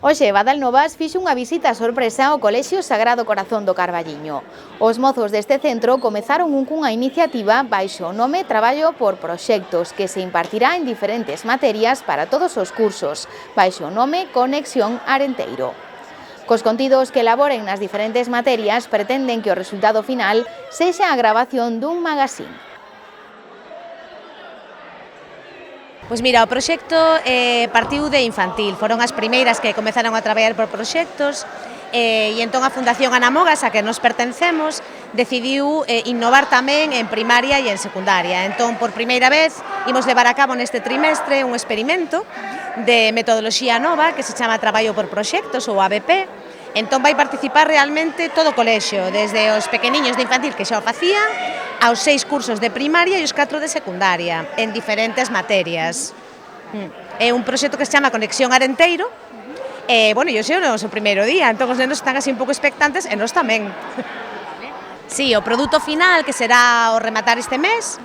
Hoxe, Badal Novas fixo unha visita sorpresa ao Colexio Sagrado Corazón do Carballiño. Os mozos deste centro comezaron cunha iniciativa baixo o nome Traballo por Proxectos, que se impartirá en diferentes materias para todos os cursos, baixo o nome Conexión Arenteiro. Cos contidos que elaboren nas diferentes materias, pretenden que o resultado final sexa a grabación dun magazín. Pois mira, o proxecto partiu de infantil, foron as primeiras que comezaron a traballar por proxectos e entón a Fundación Ana Mogas, a que nos pertencemos, decidiu innovar tamén en primaria e en secundaria. Entón, por primeira vez, imos levar a cabo neste trimestre un experimento de metodoloxía nova que se chama Traballo por Proxectos ou ABP. Entón vai participar realmente todo o colexio, desde os pequeniños de infantil que xa o facían, aos 6 cursos de primaria e os 4 de secundaria, en diferentes materias. É un proxecto que se chama Conexión Arenteiro, e, bueno, hoxe é o noso primeiro día, entón os nenos están así un pouco expectantes, e nós tamén. Sí, o produto final, que será o rematar este mes,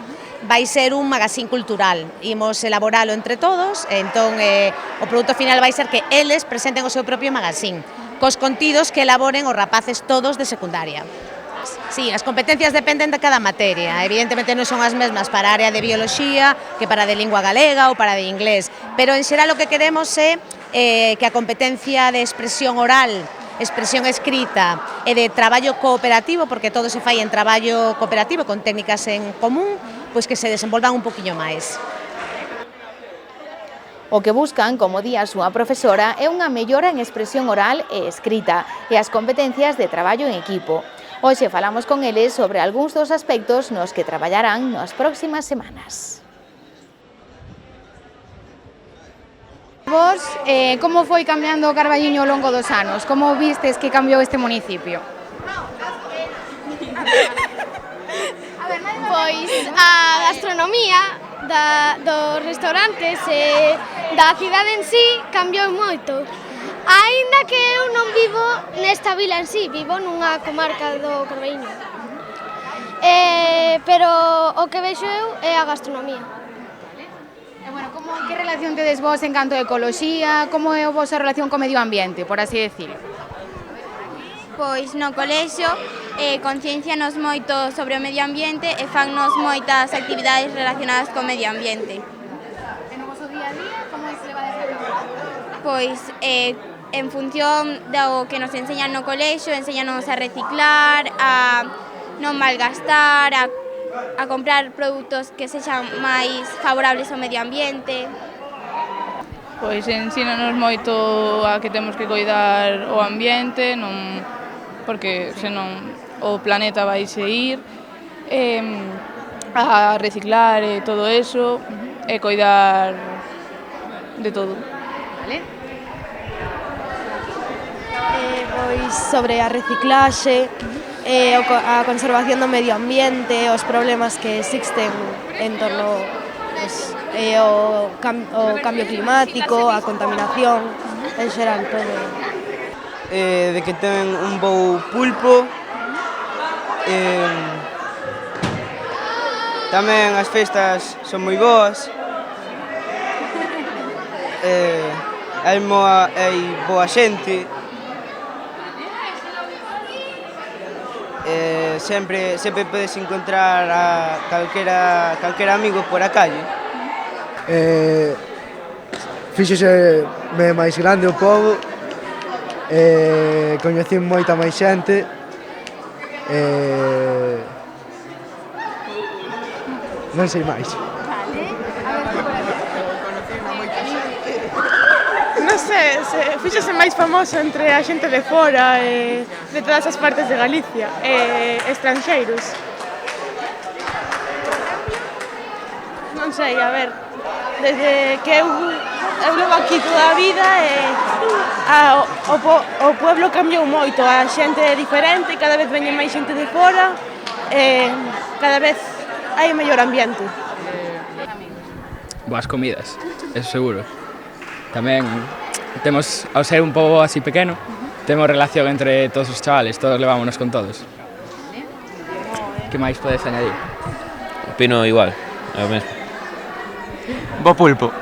vai ser un magazín cultural. Imos elaboralo entre todos, entón o produto final vai ser que eles presenten o seu propio magazín, cos contidos que elaboren os rapaces todos de secundaria. Sí, as competencias dependen de cada materia, evidentemente non son as mesmas para a área de bioloxía que para a de lingua galega ou para a de inglés, pero en xeral o que queremos é que a competencia de expresión oral, expresión escrita e de traballo cooperativo, porque todo se fai en traballo cooperativo con técnicas en común, pois que se desenvolvan un poquinho máis. O que buscan, como di a súa profesora, é unha mellora en expresión oral e escrita e as competencias de traballo en equipo. Hoxe falamos con eles sobre algúns dos aspectos nos que traballarán nas próximas semanas. Vos, como foi cambiando o Carballiño ao longo dos anos? Como vistes que cambiou este municipio? Pois a gastronomía dos restaurantes e da cidade en sí cambiou moito. Aínda que eu non vivo nesta vila en sí, vivo nunha comarca do Carballiño. Pero o que vexo eu é a gastronomía. E, bueno, que relación tedes vos en canto a ecoloxía? Como é a vosa relación co medio ambiente, por así decirlo? Pois no colexio conciencianos moito sobre o medio ambiente e fannos moitas actividades relacionadas co medio ambiente. E no vosso día a día, como se leva a cabo? Pois en función do que nos enseñan no colexio, enséñanos a reciclar, a non malgastar, a comprar produtos que sexan máis favorables ao medio ambiente. Pois ensínanos moito a que temos que coidar o ambiente, porque senón o planeta vaise ir, a reciclar e todo eso, e coidar de todo. Vale. Pois sobre a reciclaxe, a conservación do medio ambiente, os problemas que existen en torno ao cambio climático, a contaminación, en xeral todo. De que ten un bo pulpo, tamén as festas son moi boas, hai boa xente, sempre podes encontrar a calquera amigo por a calle. Fíxose máis grande o pobo, coñecín moita máis xente, non sei máis. Non sei, fíxose máis famoso entre a xente de fora e de todas as partes de Galicia e estranxeiros. Non sei, a ver, desde que eu levo aquí toda a vida o pueblo cambiou moito, a xente é diferente, cada vez veñen máis xente de fora e cada vez hai un mellor ambiente. Boas comidas, eso seguro. Tamén temos, ao ser un pobo así pequeno, temos relación entre todos os chavales, todos levámonos con todos. Que máis podes añadir? Opino igual, é o mesmo. Bo pulpo.